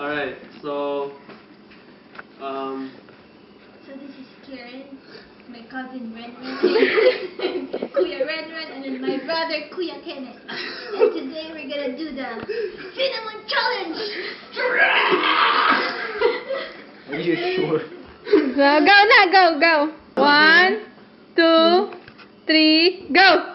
Alright, so So this is Karen, my cousin Renren, Kuya Renren, and then my brother Kuya Kenneth. And today we're gonna do the cinnamon challenge. are you sure? So, go na, go. 1, 2, 3, go!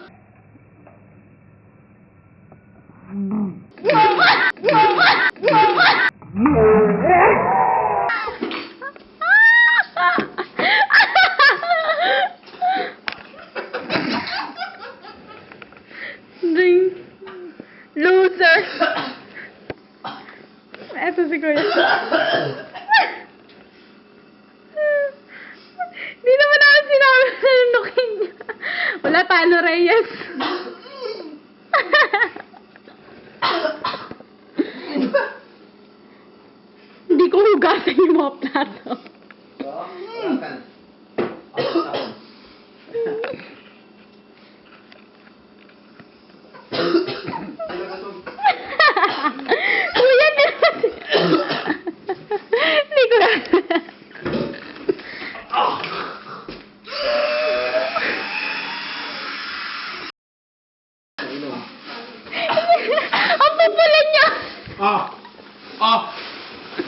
Ding. Loser. Eto si Kuya. Hindi naman ako sinabi na nunukin niya. Wala, talo Reyes. Hindi ko hugasan yung mga plato. Wala ka.